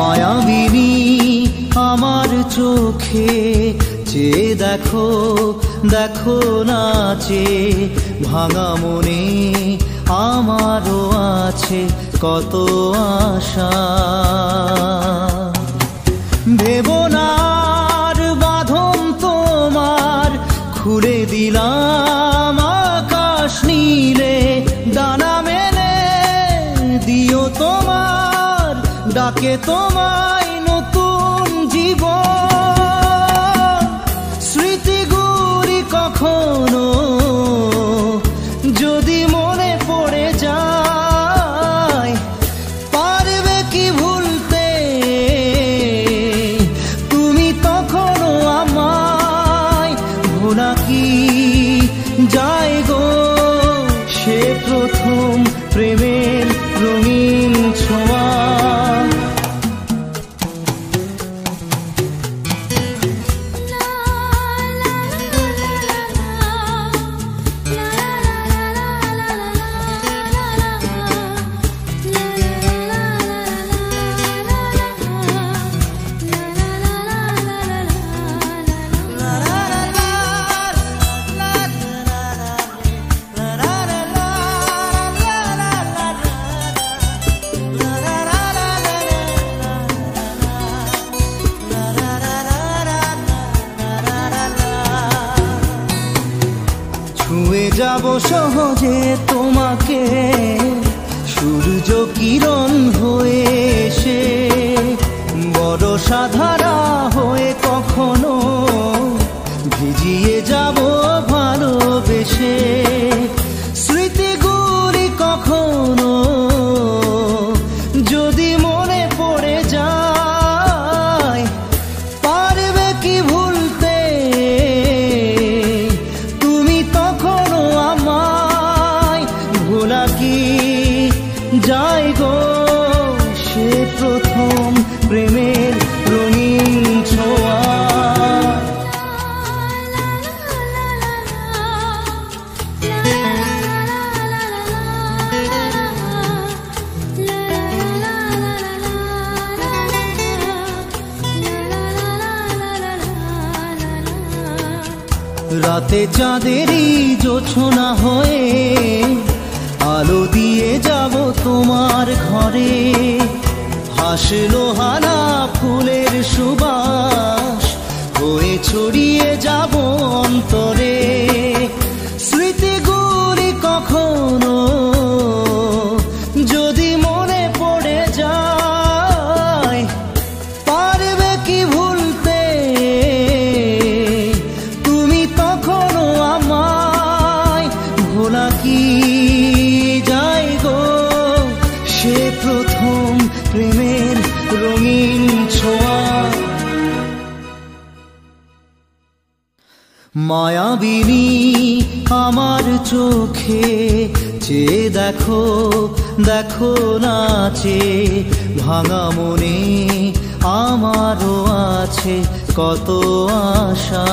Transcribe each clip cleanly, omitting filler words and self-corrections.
মায়াবিনী আমার চোখে চেয়ে দেখো দেখো নাচে ভাঙা মনে আমারও আছে কত আশা। ভেবনার বাঁধন তোমার খুলে দিলাম আকাশ নীলে, ডানা মেলে দিও তোমার ডাকে তোমায় নতুন জীবন। স্মৃতিগুলি কখনো যদি মনে পড়ে যায়, পারবে কি ভুলতে তুমি তখনও আমায়? ভোলা কি যায় গো সে প্রথম প্রেমের রঙিন ছোঁয়া। ছুঁয়ে যাব সহজে তোমাকে সূর্য কিরণ হয়ে এসে, বরষা ধারা হয়ে কখনো ভিজিয়ে যাব ভালোবেসে। স্মৃতিগুলি কখনো যদি মনে পড়ে যায়, পারবে কি ভুলতে তুমি তখনও আমায়? ভোলা কি যায় গো সে প্রথম প্রেমের রঙিন ছোঁয়া। রাতে চাঁদেরই জোছনা হয়ে আলো দিয়ে যাব তোমার ঘরে, হাসলো হানা ফুলের সুবাস হয়ে ছড়িয়ে যাব অন্তরে। স্মৃতিগুলি কখনো যদি মনে পড়ে যায়, পারবে কি ভুলতে তুমি তখনও আমায়? ভোলা কি যায় গো সে প্রথম প্রেমের রঙিন ছোঁয়া। মায়াবিনী আমার চোখে চেয়ে দেখো দেখো নাচে ভাঙা মনে আমারও আছে কত আশা।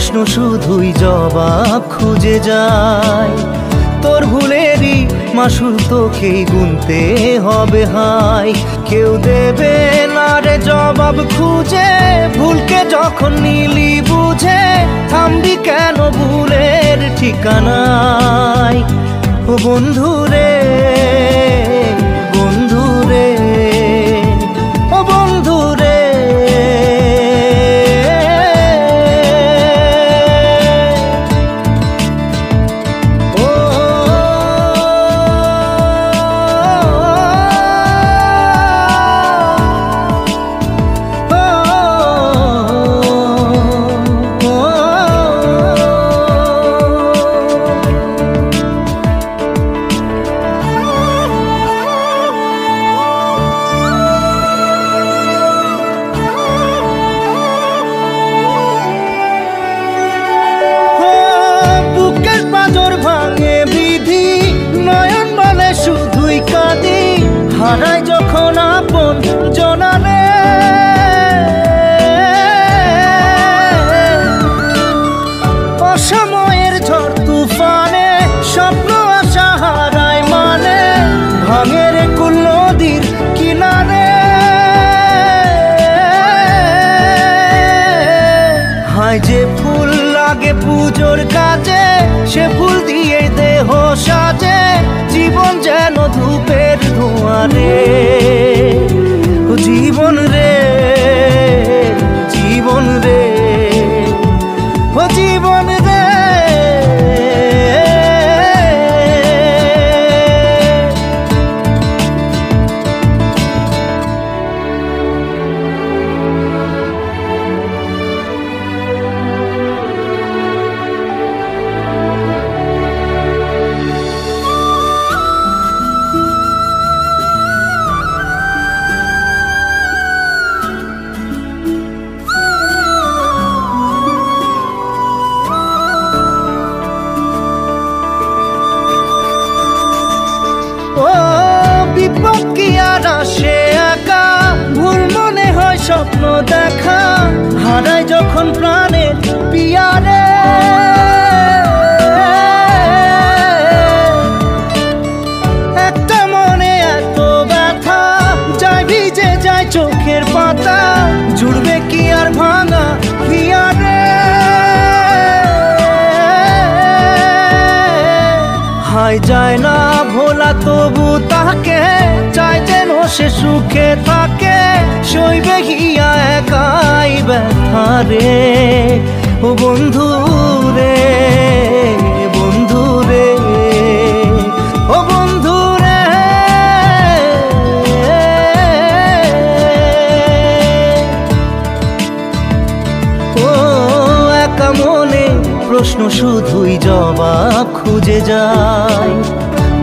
প্রশ্ন শুধুই জবাব খুঁজে যায়। তোর ভুলেরই মাসুল তোকেই গুনতে হবে হাই। কেউ দেবে না রে জবাব খুঁজে, ভুলকে যখন নিলি বুঝে থামবি কেন ভুলের ঠিকানায়। ও বন্ধু রে, বন্ধু রে, ও বন্ধু রে। হারাই যখন আপন জনারে, অসময়ের ঝড় তুফানে স্বপ্ন আশা হারায় মানে, ভাঙের কুল নদীর কিনারে। হায় যে ফুল লাগে পুজোর কাজে, সে ফুল দিয়ে দেহ সাজে, জীবন যেন ধূপের ধোঁয়ারে। ও জীবন রে, জীবন রে, ও জীবন রে। স্বপ্ন দেখা হারায় যখন প্রাণের পিয়ারে, একটা মনে এত ব্যথা যায় ভিজে যায় চোখের পাতা, জুড়বে কি আর ভাঙা হিয়ারে। হায় যায় না ভোলা তবু তাকে চাই যেন সে সুখে থাকে, সইবে হিয়া একাই ব্যথা রে। ও বন্ধু রে, বন্ধু রে, ও বন্ধু রে। ও একা মনে প্রশ্ন শুধুই জবাব খুঁজে যায়।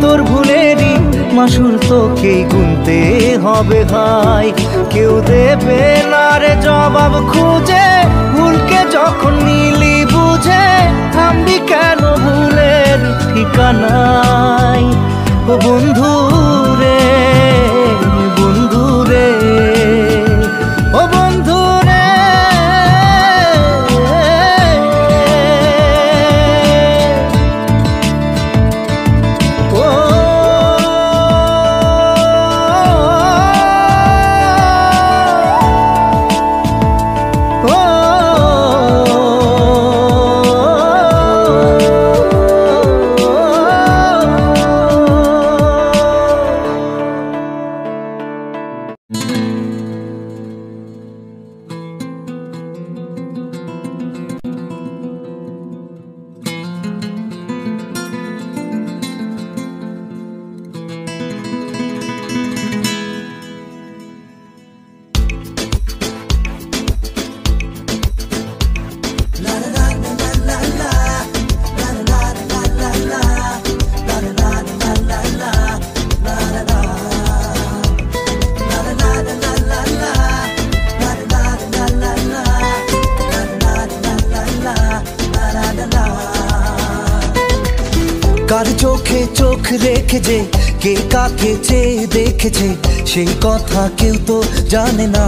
তোর ভুলেরই মাসুল তোকেই গুনতে হবে হাই। কেউ দেবে না রে জবাব খুঁজে, ভুলকে যখন নিলি বুঝে থামবি কেন ভুলের ঠিকানায়। ও বন্ধু রে, বন্ধু রে, ও বন্ধু রে। কার চোখে চোখ রেখে যে কে কাকে চেয়ে দেখেছে সেই কথা কেউ তো জানে না।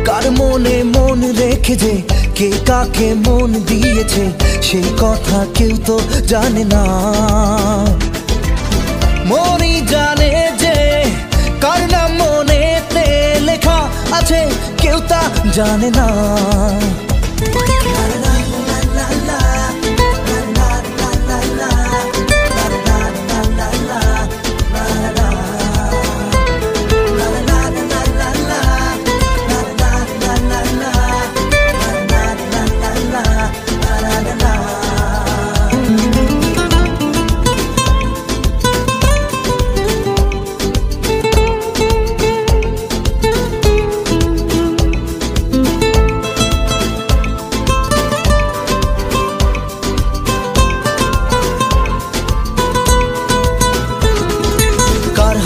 কার কার মনে মন রেখে যে কে কাকে মন দিয়েছে সেই কথা কেউ তো জানে না। মনই জানে যে কার নাম মনেতে লেখা আছে কেউ তা জানে না।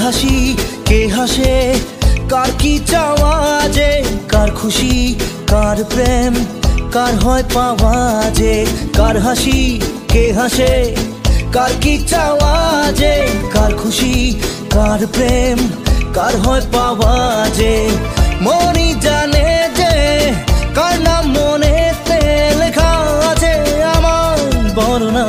হাসি কে হাসে কার কি চাওয়া যে কার খুশি কার প্রেম কার হয় পাওয়া যে কার হাসি কে হাসে কার কি চাওয়া যে কার খুশি কার প্রেম কার হয় পাওয়া যে মনই জানে যে কার নাম মনেতে লেখা আছে আমার বর্ণনা।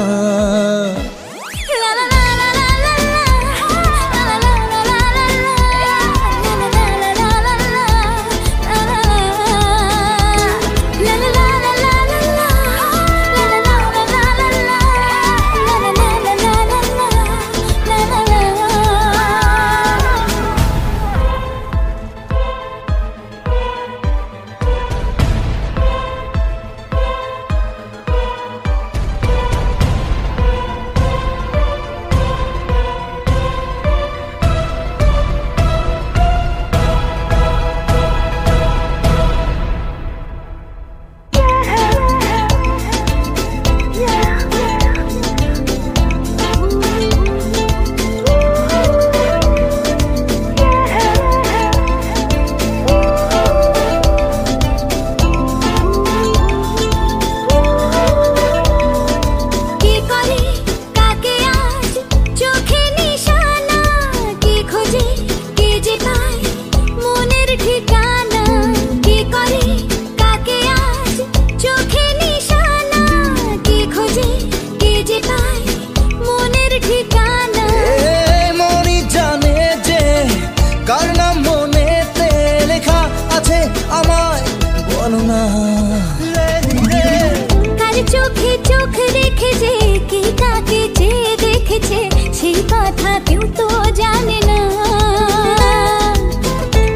চোখে চোখ রেখে যে কে কাকে চেয়ে দেখেছে সেই কথা কেউ তো জানে না।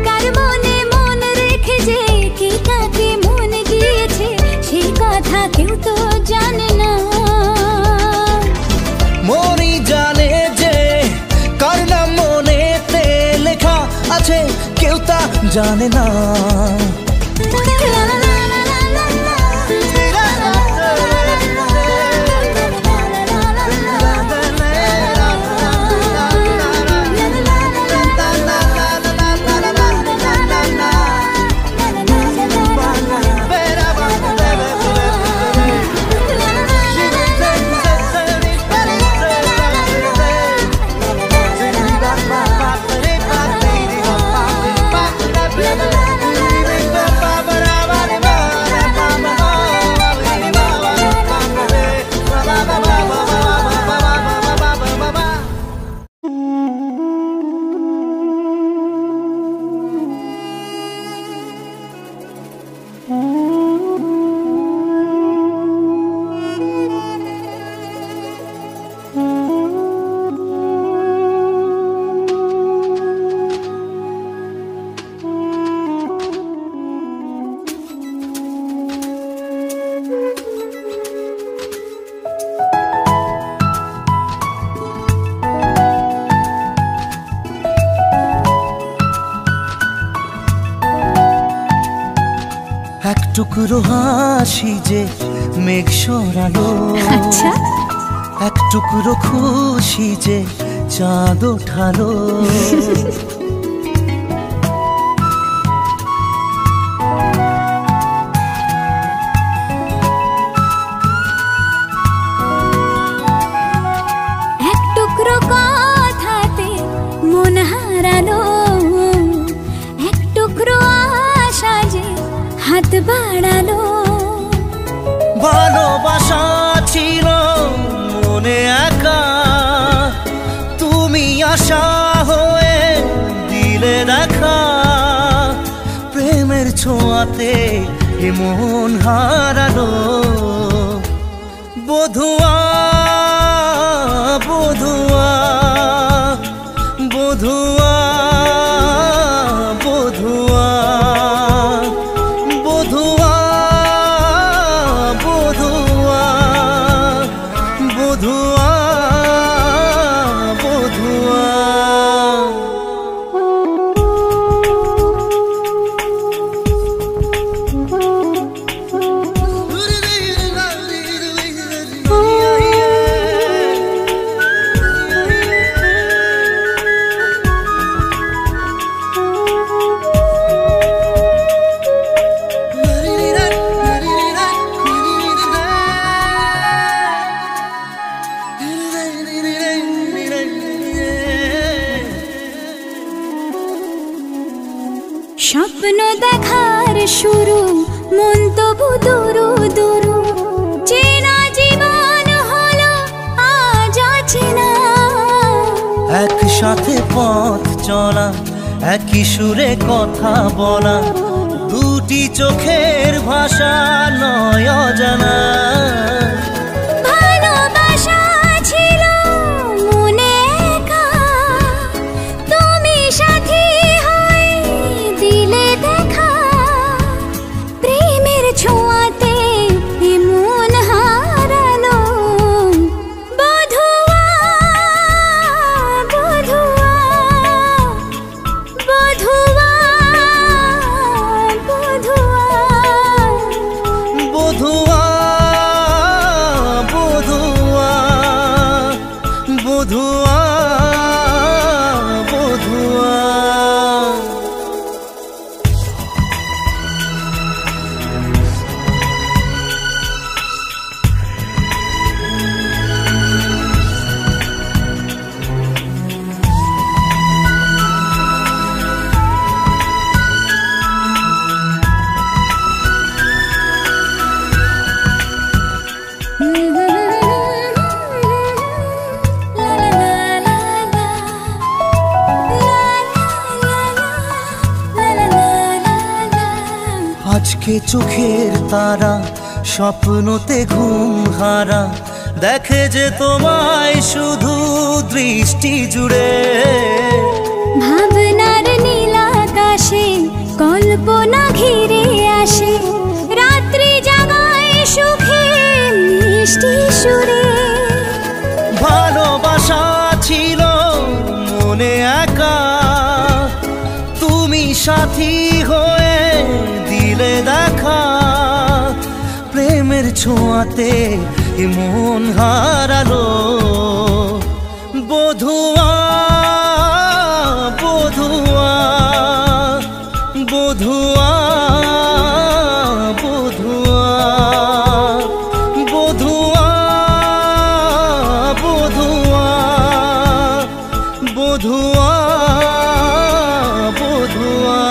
কার মনে মন রেখে যে কে কাকে মন দিয়েছে সেই কথা কেউ তো জানে না। মনই জানে যে কার নাম মনেতে লেখা আছে কেউ তা জানে না। এক টুকরো হাসি যে মেঘ সরালো, আচ্ছা এক টুকরো খুশি যে চাঁদ ওঠালো। এক টুকরো কথাতে মন হারালো, এক টুকরো আশা যে ভালোবাসা ছিল মনে একা, তুমি আশা হয়ে দিলে দেখা। প্রেমের ছোঁয়াতে এ মন হারালো। বধুয়া বধুয়া বধুয়া বধুয়া বধুয়া বধুয়া বধুয়া বধুয়া। স্বপ্ন দেখার শুরু, মন তবু দুরু দুরু, চেনা জীবন হলো আজ অচেনা। একসাথে পথ চলা, একই সুরে কথা বলা, দুটি চোখের ভাষা নয় অজানা। ভালোবাসা ছিল মনে একা, তুমি সাথী হয়ে দিলে দেখা। প্রেমের ছোঁয়াতে মন হারালো। বধুয়া বধুয়া বধুয়া বধুয়া বধুয়া বধুয়া বধুয়া বধুয়া। আজকে চোখের তারা স্বপ্নতে ঘুম হারা, দেখে যে তোমায় শুধু দৃষ্টি জুড়ে। ভাবনার নীল আকাশে কল্পনা ঘিরে আসে, রাত্রি জাগায় সুখে মিষ্টি সুরে। ভালোবাসা ছিল মনে একা, তুমি সাথী হয়ে দিলে দেখা। প্রেমের ছোঁয়াতে এ মন হারালো। বধুয়া বধুয়া বধুয়া বধুয়া বধুয়া বধুয়া বধুয়া বধুয়া।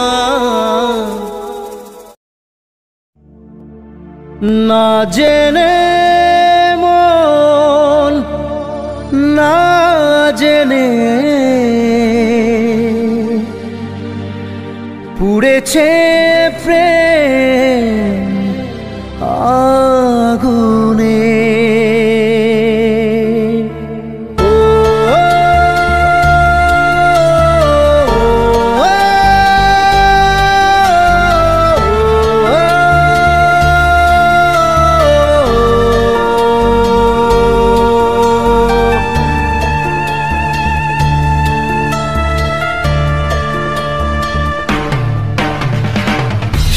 না জেনে মন, না জেনে পুড়েছে প্রেম আগুনে।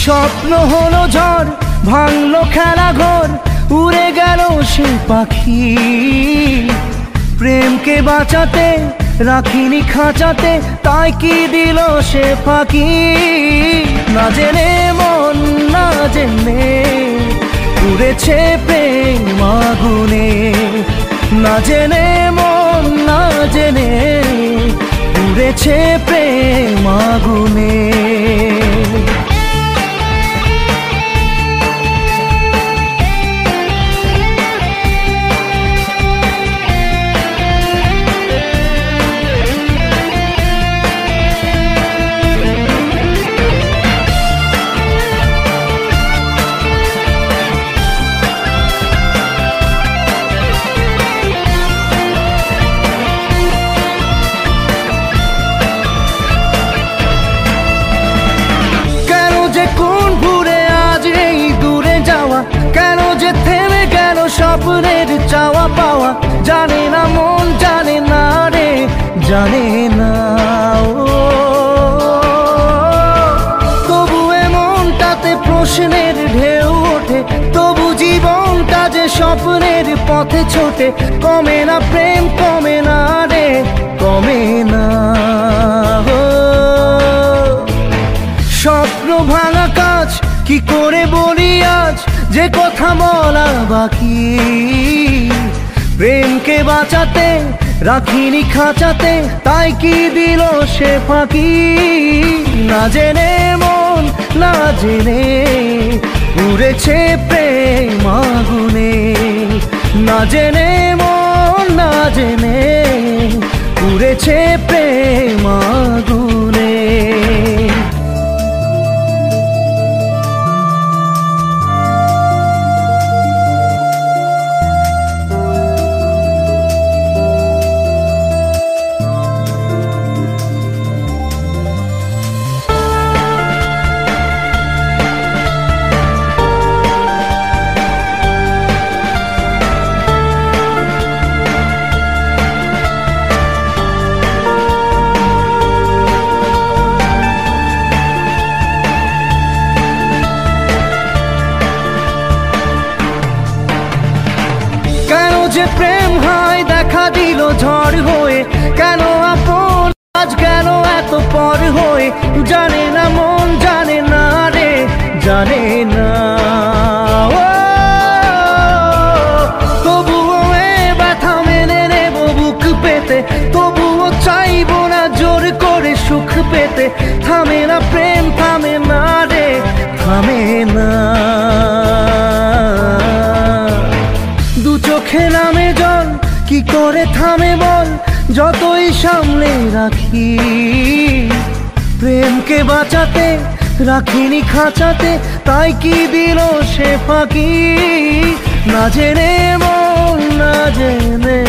স্বপ্ন হলো ঝড়, ভাঙলো খেলা ঘর, উড়ে গেল সে পাখি। প্রেমকে বাঁচাতে রাখিনি খাঁচাতে, তাই কি দিল সে ফাঁকি। না জেনে মন, না জেনে পুড়েছে প্রেম আগুনে। না জেনে মন, না জেনে পুড়েছে প্রেম আগুনে। জানে না ও। তবু এমনটাতে প্রশ্নের ঢেউ ওঠে, তবু জীবনটা যে স্বপ্নের পথে ছোটে। কমে না প্রেম, কমে না রে, কমে না। স্বপ্ন ভাঙা কাজ কি করে বলি আজ, যে কথা বলা বাকি। প্রেমকে বাঁচাতে রাখিনি খাঁচাতে, তাই কি দিল সে ফাঁকি। না জেনে মন না জেনে উড়েছে প্রেম আগুনে। না জেনে মন না জেনে উড়েছে প্রেম আগুনে। যে প্রেম হয় দেখা দিল ঝড় হয়ে, কেন আপন আজ গেল এত পর হয়ে। জানে না মন জানে না রে, জানে না। তবুও এ ব্যথা মেনে নেব বুক পেতে, তবুও চাইবো না জোর করে সুখ পেতে। থামে না প্রেম, থামে না রে, থামে না। দু চোখে নামে জল কি করে থামে বল, যতই সামলে রাখি। প্রেমকে বাঁচাতে রাখিনি খাঁচাতে, তাই কি দিল সে ফাঁকি। না জেনে মন না জেনে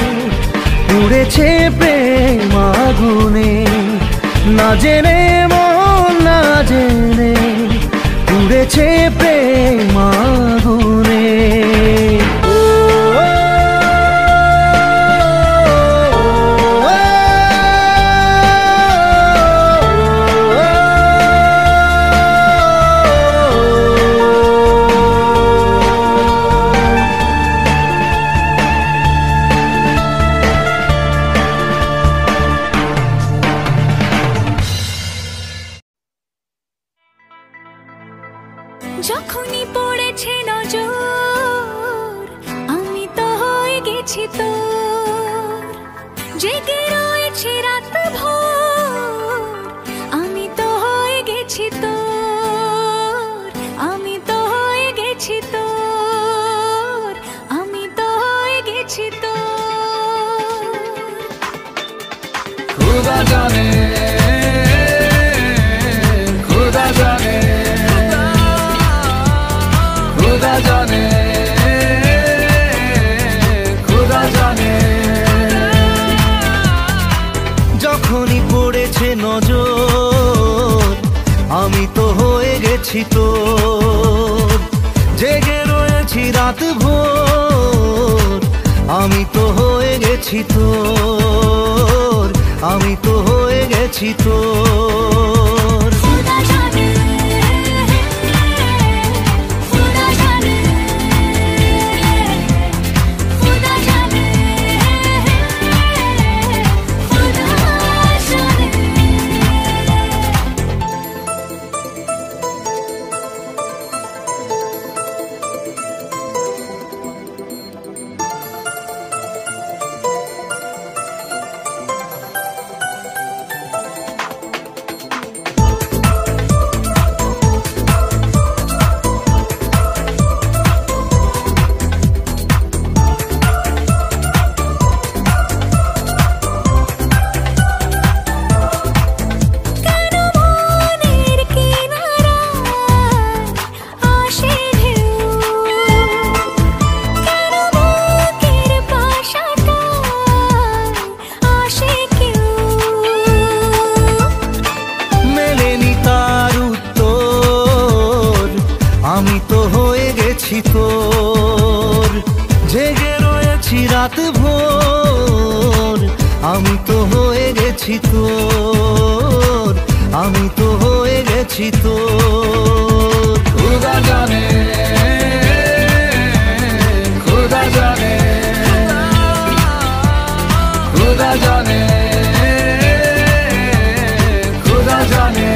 উড়েছে প্রেম আগুনে। না জেনে মন না জেনে উড়েছে প্রেম আগুনে। যখনই পড়েছে নজর আমি তো হয়ে গেছি তোর। জেগে রয়েছে রাত ভোর আমি তো হয়ে গেছি তোর। আমি তো হয়ে গেছি তোর। আমি তো হয়ে গেছি তোর। खुदा जाने, खुदा जाने, खुदा जाने, खुदा जाने। যখনই পড়েছে নজর আমি তো হয়ে গেছি তোর। জেগে রয়েছি রাত ভোর আমি তো হয়ে গেছি তোর। আমি তো হয়ে গেছি তোর। खुदा जाने, खुदा जाने, खुदा जाने, खुदा जाने। রাত ভোর আমি তো হয়ে গেছি গেছি তোর, আমি তো হয়ে গেছি তোর। खुदा जाने खुदा जाने खुदा जाने खुदा जाने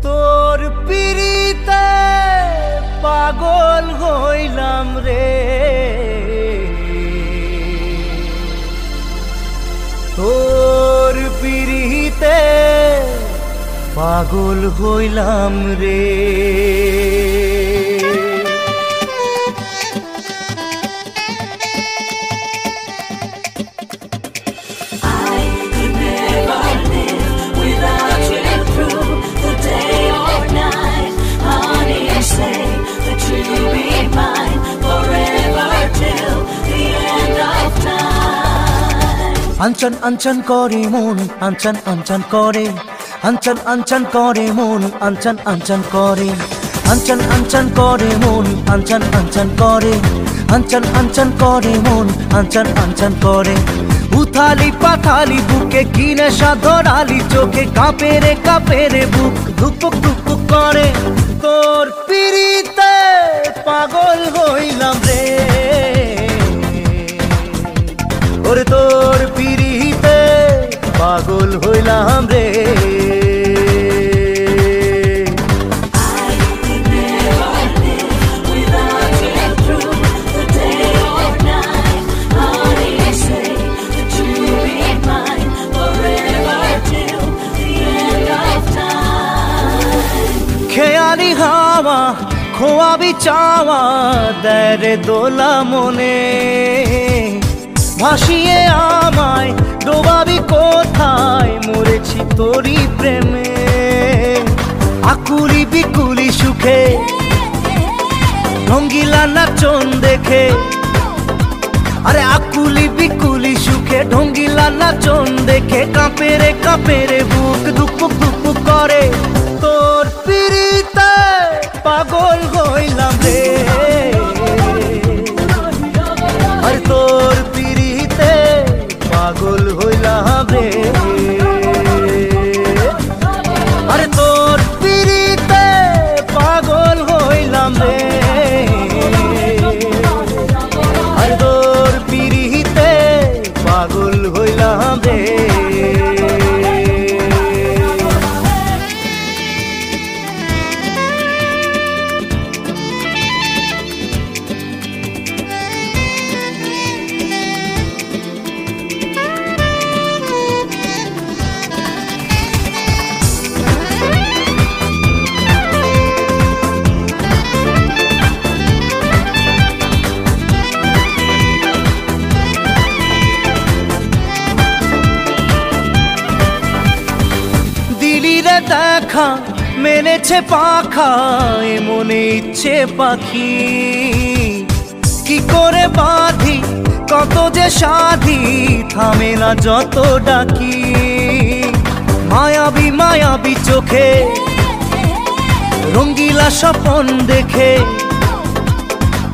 তোর পিরিতে পাগল হইলাম রে, তোর পিরিতে পাগল হইলাম রে। আঞ্চন আঞ্চন করে মন, আঞ্চন আঞ্চন করে, আঞ্চন আঞ্চন করে মন, আঞ্চন আঞ্চন করে, আঞ্চন আঞ্চন করে মন, আঞ্চন আঞ্চন করে, আঞ্চন আঞ্চন করে মন, আঞ্চন আঞ্চন করে। উথালি পাথালি বুকে কি নেশা ধরালি চোখে, কাঁপে রে বুক ধুপুক ধুপুক করে। তোর পিরিতে পাগল হইলাম রে, ওরে তোর পিরিতে পাগল হইলাম রে। খেয়ালি হাওয়া খোয়াবি চাওয়া দেয় রে দোলা মনে, ভাসিয়ে আমায় ডোবাবি কোথায়, মরেছি তোরই প্রেমে। আকুলি বিকুলি সুখে ঢঙ্গিলা নাচন দেখে, আরে আকুলি বিকুলি সুখে ঢঙ্গিলা নাচন দেখে, কাঁপে রে বুক ধুপুক ধুপুক করে। তোর পিরিতে পাগল হইলাম রে, আর তোর পিরিতে পাগল হইলাম রে, আরে তোর পিরিতে পাগল হইলাম রে, আর তোর পিরিতে পাগল হইলাম রে। দেখা মেলেছে পাখা এ মনে ইচ্ছে পাখি কি করে বাঁধি কত যে সাধি থামে না যত ডাকি মায়াবী মায়াবী চোখে রঙ্গিলা স্বপন দেখে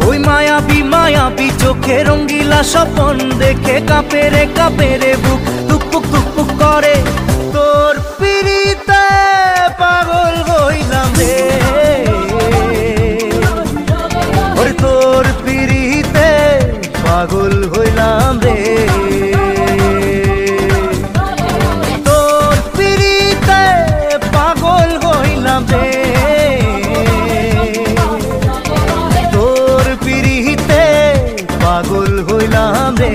ওই মায়াবী মায়াবী চোখে রঙ্গিলা স্বপন দেখে কাঁপে রে বুক টুকপুক টুকপুক করে তোর পিড়িতে পাগল হইলাম রে ওরে তোর পিড়িতে পাগল হইলাম রে তোর পিড়িতে পাগল হইলাম রে তোর পিড়িতে পাগল হইলাম রে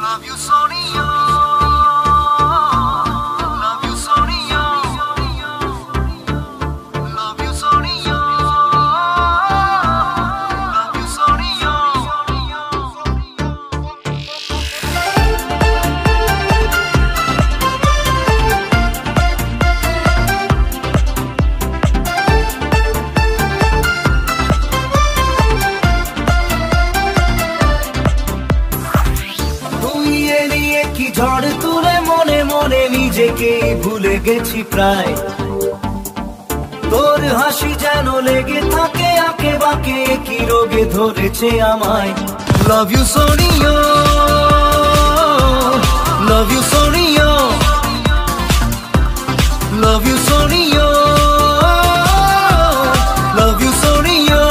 Love you, Sonia. Love you, Sonia. Love you, Sonia. Love you, Sonia. কি ঝড় তুলে মনে মনে নিজেকে ভুলে গেছি প্রায় তোর হাসি যেন লেগে থাকে আঁকে বাঁকে কি রোগে ধরেছে আমায় love you Sonia love you Sonia love you Sonia love you Sonia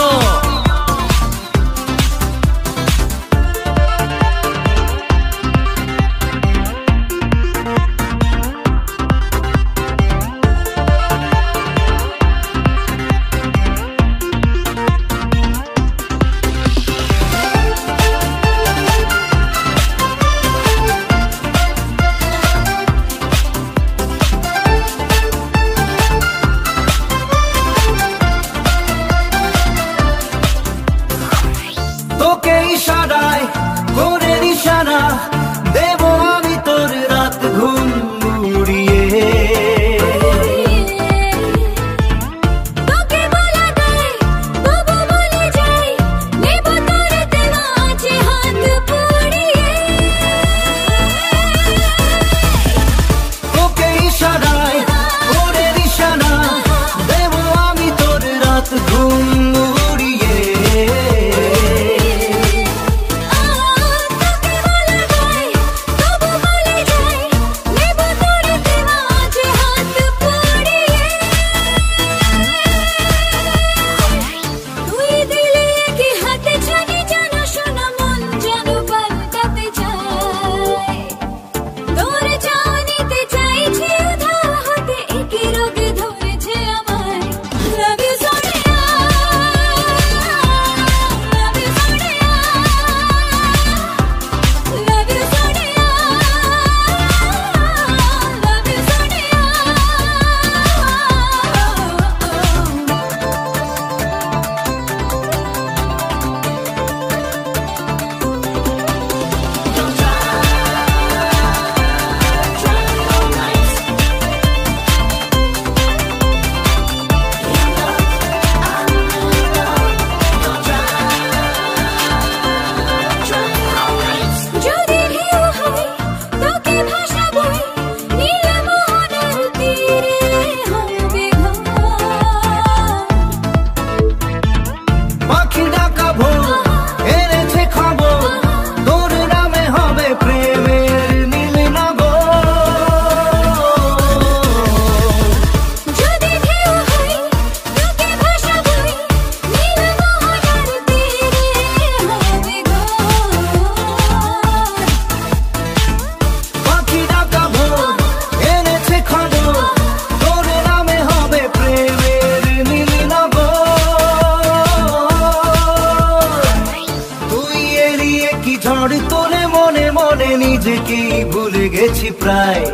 প্রায়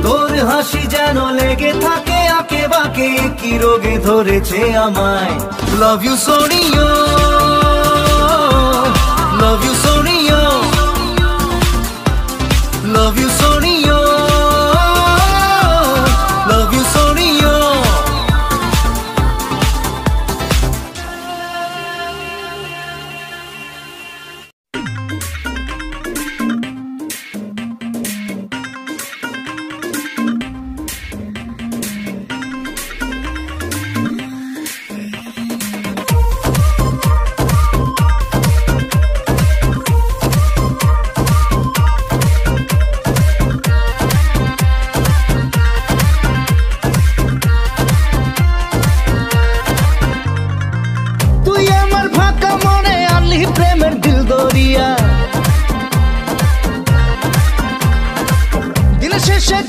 তোর হাসি যেন লেগে থাকে আঁকে বাঁকে কি রোগে ধরেছে আমায় love you Sonia love you Sonia love you Sonia love you Sonia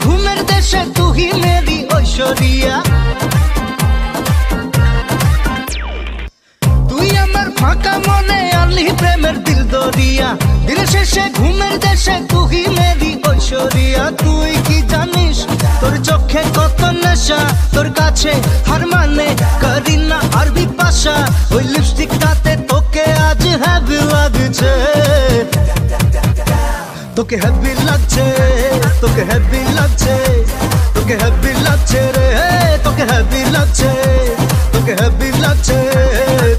ঘুমের দেশে তুই মেরি ঐশ্বরিয়া তুই আমার ফাঁকা মনে আনলি প্রেমের দিল দরিয়া দিন শেষে ঘুমের দেশে তুই মেরি ঐশ্বরিয়া তুই কি জানিস তোর চোখে কত নেশা তোর কাছে হার মানে করি না আরবি ভাষা ওই লিপস্টিকটাতে তোকে আজ হ্যাপি লাগছে তোকে হ্যাপি লাগছে তোকে হ্যাপি লাগছে তোকে হ্যাপি লাগছে রে তোকে হ্যাপি লাগছে তোকে হ্যাপি লাগছে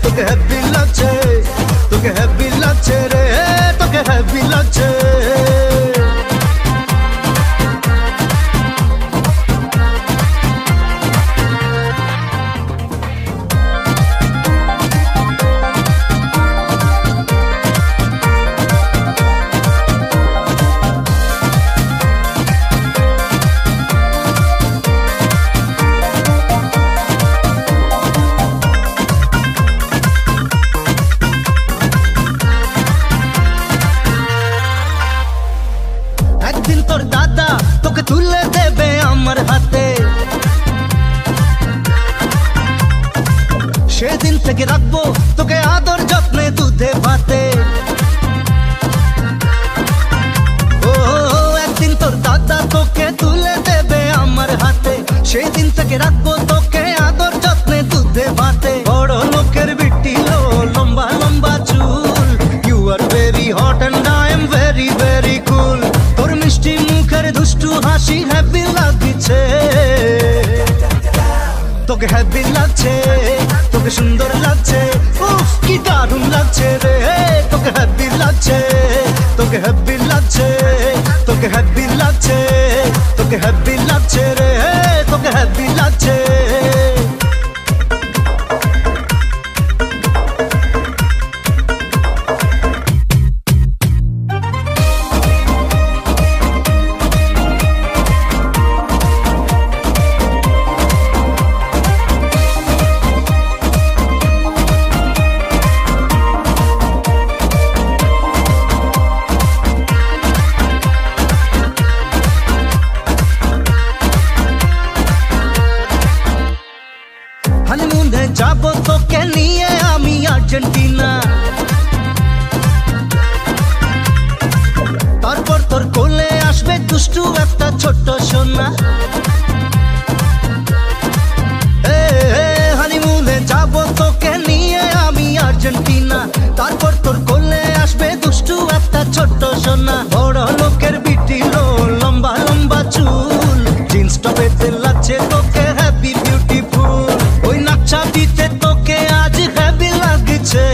তোকে হ্যাপি লাগছে তোকে হ্যাপি লাগছে রে তোকে হ্যাপি লাগছে তুলে দেবে আমার হাতে সেদিন থেকে রাখবো তোকে আদর যত্নে দুধে ভাতে ও একদিন তোর দাদা তোকে তুলে দেবে আমার হাতে সেদিন থেকে রাখবো তোকে আদর যত্নে দুধে ভাতে বড় লোকের বিটি লো লম্বা লম্বা চুল you are very hot and I am very very cool তোর মিষ্টি মুখের দুষ্টু হাসি হ্যাপি লাগছে তোকে হ্যাপি লাগছে তোকে সুন্দর লাগছে উফ কি দারুণ লাগছে রে তোকে হ্যাপি লাগছে তোকে হ্যাপি লাগছে তোকে হ্যাপি লাগছে তোকে হ্যাপি লাগছে রে তোকে হ্যাপি লাগছে যাবো তোকে নিয়ে আমি আর্জেন্টিনা তারপর তোর কোলে আসবে দুষ্টু একটা ছোট্ট সোনা হানিমুনে যাবো তোকে নিয়ে আমি আর্জেন্টিনা তারপর তোর কোলে আসবে দুষ্টু একটা ছোট্ট সোনা বড় লোকের বিটি লো লম্বা লম্বা চুল জিন্স টপেতে লাগছে তোকে হ্যাপি বিউটিফুল ওই নাকছা দিতে তোকে আজ হ্যাপি লাগছে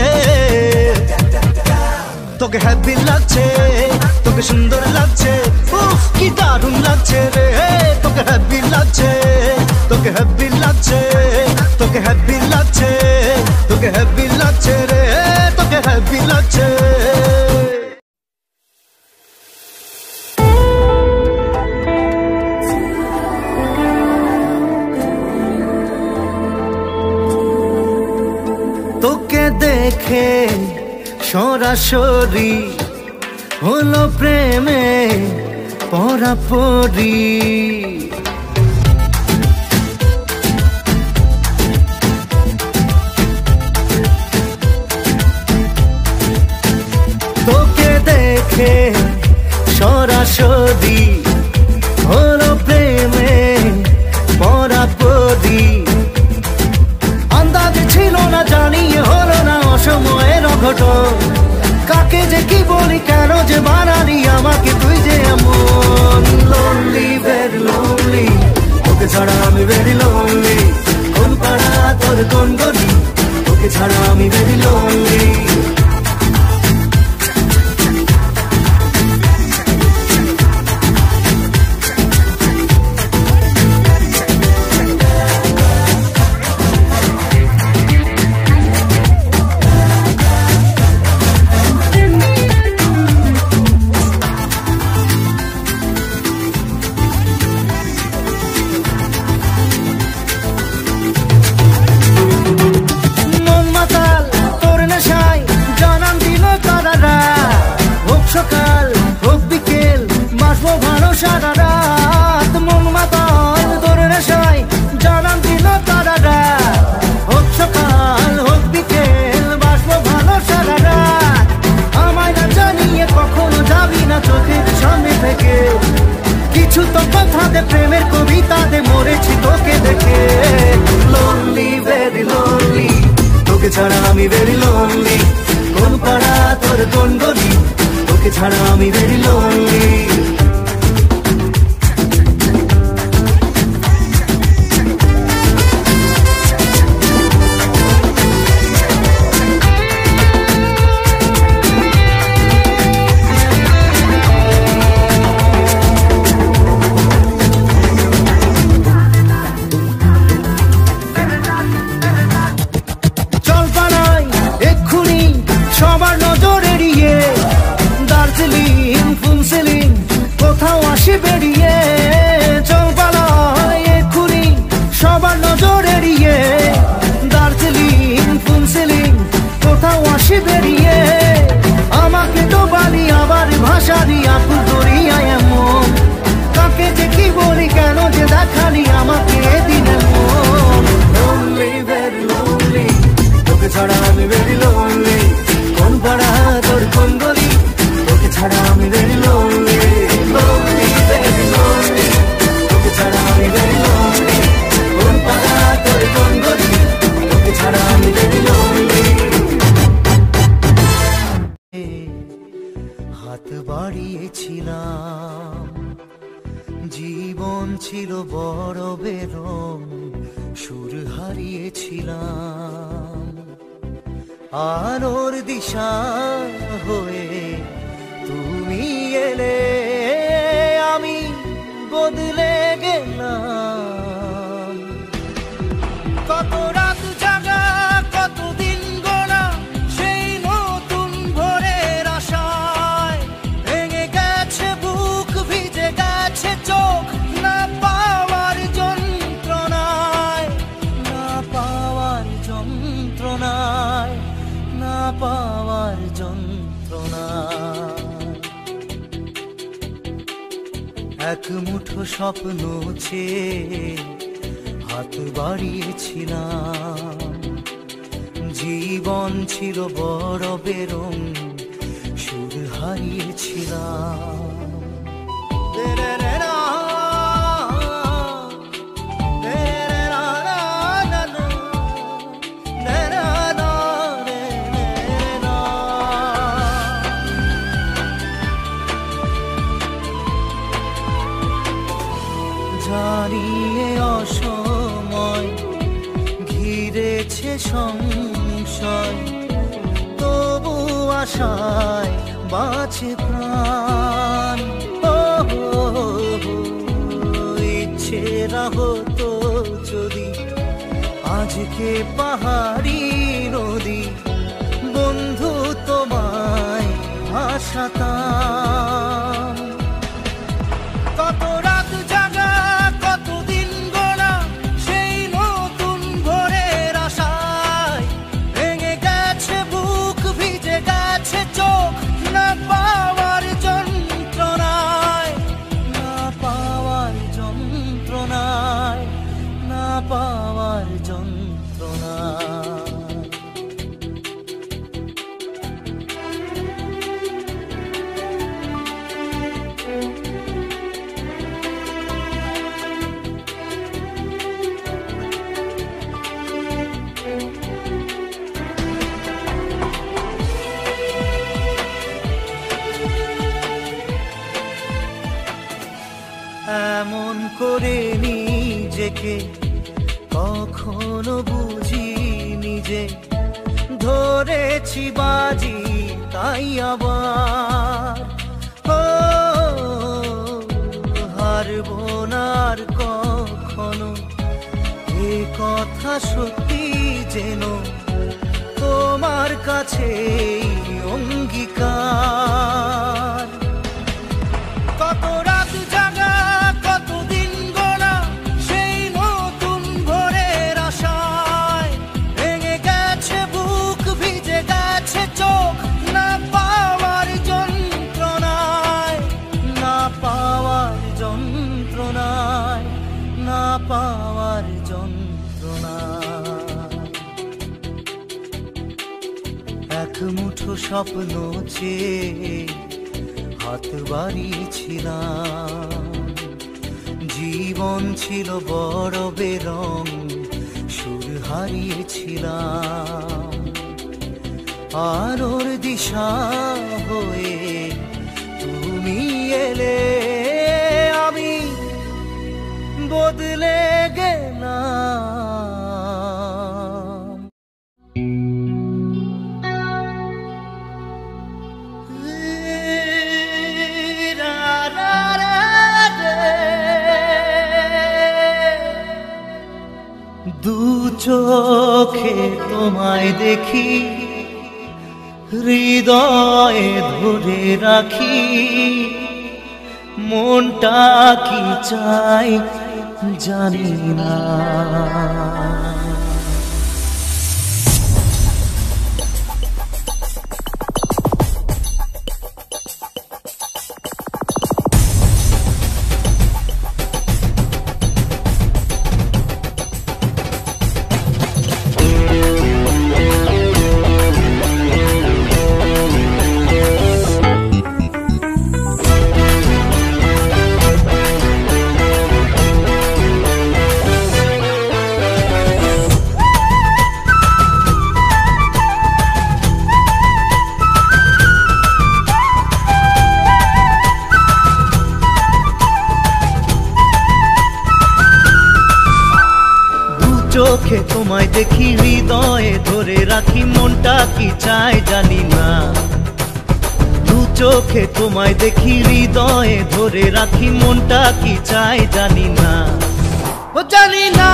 তোকে হ্যাপি লাগছে তোকে সুন্দর লাগছে উফ কি দারুণ লাগছে রে তোকে হ্যাপি লাগছে তোকে হ্যাপি লাগছে তোকে হ্যাপি লাগছে তোকে হ্যাপি লাগছে রে তোকে হ্যাপি লাগছে তোকে দেখে সরাসরি হলো প্রেমে পরাপরি তোকে দেখে সরাসরি প্রদীপ হলো প্রেমে মরা প্রদীপ। আন্দাজে ছিল না জানিয়ে হলো না অসময়ের অঘটন। কাকে যে কি বলি কেন যে বানালি আমাকে তুই যে এমন। লোনলি ভেরি লোনলি, তোকে ছাড়া আমি ভেরি লোনলি। কোন পাড়া তোর কোন গলি, তোকে ছাড়া আমি ভেরি লোনলি। সকাল হোক বিকেল বাসবো ভালো সারা রাত। মন মাতাল তোর নেশায় জানান দিল তারা রাত। হোক সকাল হোক বিকেল বাসবো ভালো সারা রাত। আমায় না জানিয়ে কখনো যাবি না চোখের সামনে থেকে। কিছু তো কথা দে প্রেমের কবিতা দে, মরেছি তোকে দেখে। লোনলি ভেরি লোনলি, তোকে ছাড়া আমি ভেরি লোনলি। কোন পাড়া তোর কোন গলি, তোকে ছাড়া আমি ভেরি লোনলি। চল পালাই এক্ষুনি সবার নজর এড়িয়ে। দার্জিলিং ফুলসিলিং কোথাও আসি বেরিয়ে। চল পালাই এক্ষুনি সবার নজর এড়িয়ে। দার্জিলিং ফুলসিলিং কোথাও আসি বেরিয়ে। আমাকে ডোবালি আবার ভাসালি আকুল দরিয়ায় এমন। কাকে যে কি বলি কেন যে দেখালি আমাকে এদিন এমন। লোনলি ভেরি লোনলি, তোকে ছাড়া আমি ভেরি লোনলি। কোন পাড়া তোর কোন গলি, তোকে ছাড়া আমি very lonely. Lonely very lonely, তোকে ছাড়া আমি ভেরি লোনলি। কোন পাড়া তোর কোন গলি, তোকে ছাড়া আমি ভেরি লোনলি। হাত বাড়িয়েছিলাম, জীবন ছিল বড় বেরং, সুর হারিয়েছিলাম। আলোর দিশা হয়ে তুমি এলে, আমি বদলে গেলাম। কত রাত জাগা কত দিন গোনা, সেই নতুন ভোরের আশায়। ভেঙে গেছে বুক ভিজে গেছে চোখ, না পাওয়ার যন্ত্রণায়। না পাওয়ার যন্ত্রণায়, না পাওয়ার যন্ত্রণায়। এক মুঠো স্বপ্ন চেয়ে হাত বাড়িয়েছিলাম। জীবন ছিল বড় বেরং, সুর হারিয়েছিলাম। জানিয়ে অসময় ঘিরেছে সংশয়, তবু আশায় বাঁচে প্রাণ। ইচ্ছেরা হতো যদি আজকে পাহাড়ি নদী, বন্ধু তোমায় ভাসাতাম। কত রাত জাগা কত দিন গোনা, সেই নতুন ভোরের আশায়। ভেঙে গেছে বুক ভিজে গেছে চোখ, না পাওয়ার যন্ত্রণায়। না পাওয়ার যন্ত্রণায়, না পাওয়ার যন্ত্রণায়। থেকে কখনো বুঝিনি যে ধরেছি বাজি তাই আবার হারবো না আর কখনো, এ কথা সত্যি যেন তোমার কাছে অঙ্গীকার। কত রাত জাগা কত দিন গোনা সেই নতুন ভোরের আশায়, ভেঙে গেছে বুক ভিজে গেছে চোখ না পাওয়ার যন্ত্রণায়, না পাওয়ার যন্ত্রণায়, না পাওয়ার যন্ত্রণায়। এক মুঠো স্বপ্ন চেয়ে হাত বাড়িয়েছিলাম, জীবন ছিল বড় বেরং সুর হারিয়েছিলাম, আর ওর দিশা হয়ে তুমি এলে আমি বদলে গেলাম। দু চোখে তোমায় দেখি, হৃদয়ে ধরে রাখি, মনটা কি চাই জানি না। চোখে তোমায় দেখি, হৃদয়ে ধরে রাখি, মনটা কি চায় জানি না। দু চোখে তোমায় দেখি, হৃদয়ে ধরে রাখি, মনটা কি চায় জানি না। ও জানি না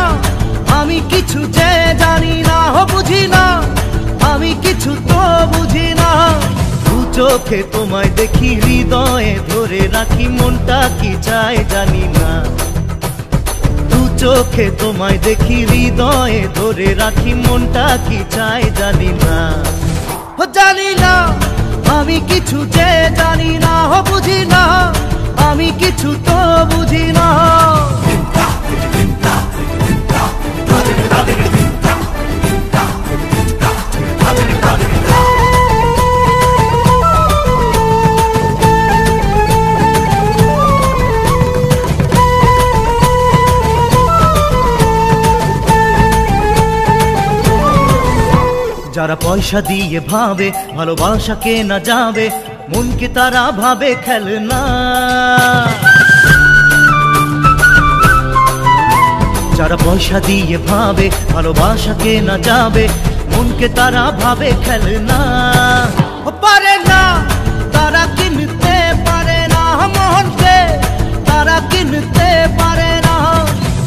আমি কিছু যে জানি না, ও বুঝি না আমি কিছু তো বুঝি না। দু চোখে তোমায় দেখি, হৃদয়ে ধরে রাখি, মনটা কি চায় জানি না। চোখে তোমায় দেখি, হৃদয়ে ধরে রাখি, মনটা কি চায় জানি না। ও জানি না আমি কিছু যে জানি না, ও বুঝি না আমি কিছু তো বুঝি না। যারা পয়সা দিয়ে ভাবে ভালোবাসা কেনা যাবে, মনকে তারা ভাবে খেলনা। যারা পয়সা দিয়ে ভাবে ভালোবাসা কেনা যাবে, মনকে তারা ভাবে খেলনা। পারে না তারা কিনতে পারে না মনকে, তারা কিনতে পারে না।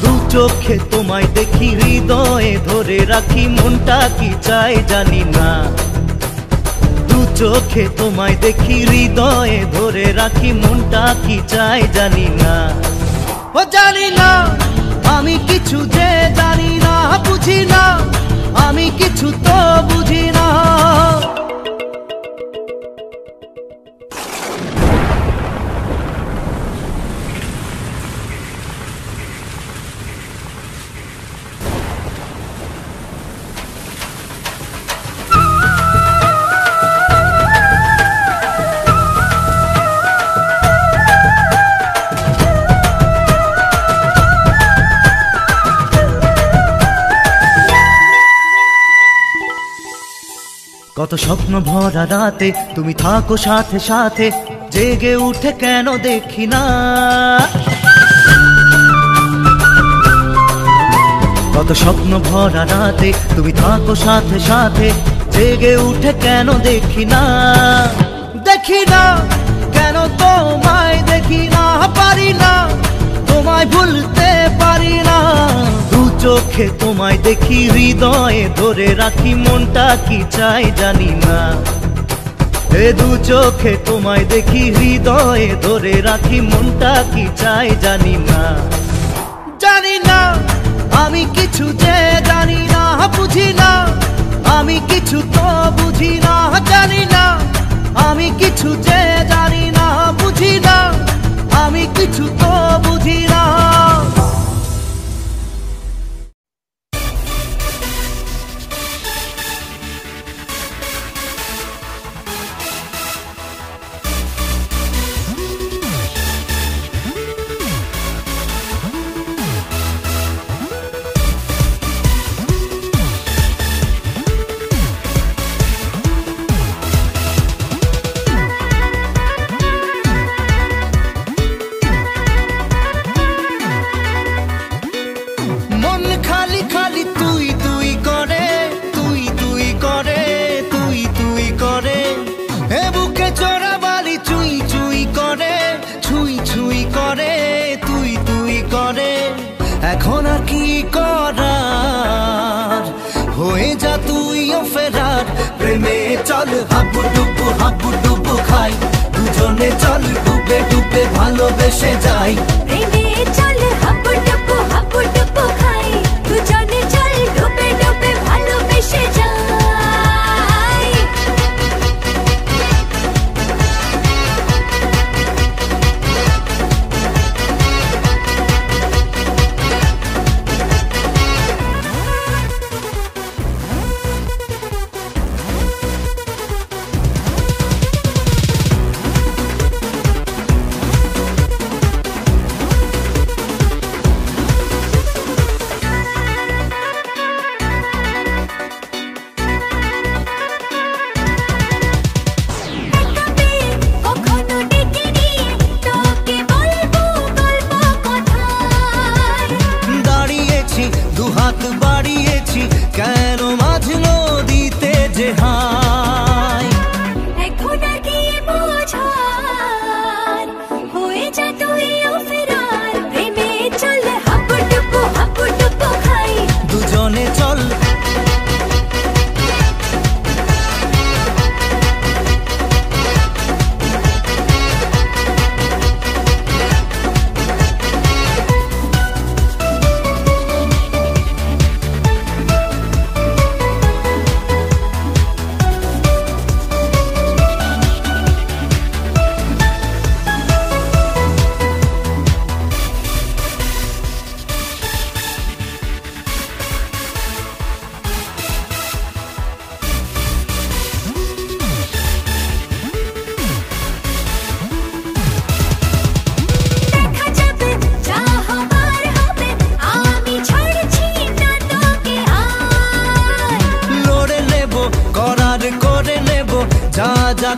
দু চোখে তোমায় দেখি, হৃদয়ে ধরে রাখি, মনটা কি চায় জানি না। দু চোখে তোমায় দেখি, হৃদয়ে ধরে রাখি, মনটা কি চায় জানি না। ও জানি না আমি কিছু যে জানি না, বুঝি না আমি কিছু তো বুঝি না। কত স্বপ্ন ভরা রাতে তুমি থাকো সাথে সাথে, জেগে উঠে কেন দেখি না। কত স্বপ্ন ভরা রাতে তুমি থাকো সাথে সাথে, জেগে উঠে কেন দেখি না, দেখি না কেন তোমায়, দেখি না পারি না তোমায় ভুলতে পারি না। দু চোখে তোমায় দেখি, হৃদয়ে ধরে রাখি, মনটা কি চাই জানি না। এ দু চোখে তোমায় দেখি, হৃদয়ে ধরে রাখি, মনটা কি চাই জানি না। জানি না আমি কিছু যে জানি না, বুঝি না আমি কিছু তো বুঝি না। জানি না আমি কিছু যে জানি না, বুঝি না আমি কিছু তো বুঝি না। এখন আর কি করার, হয়ে যা তুইও ফেরার। প্রেমে চল হাবু ডুবু খাই, দুজনে চল ডুবে ডুবে ভালোবেসে যাই। প্রেমে চল হাবু ডুবু খাই, দুজনে চল ডুবে ডুবে ভালোবেসে যাই। দুহাত বাড়িয়েছি কেন মাঝ নদীতে যে হাই। এখন আর কি বোঝার, হয়ে যা তুইও ফেরার। প্রেমে চল হাবু ডুবু খাই, দুজনে চল করে নেব, যা যা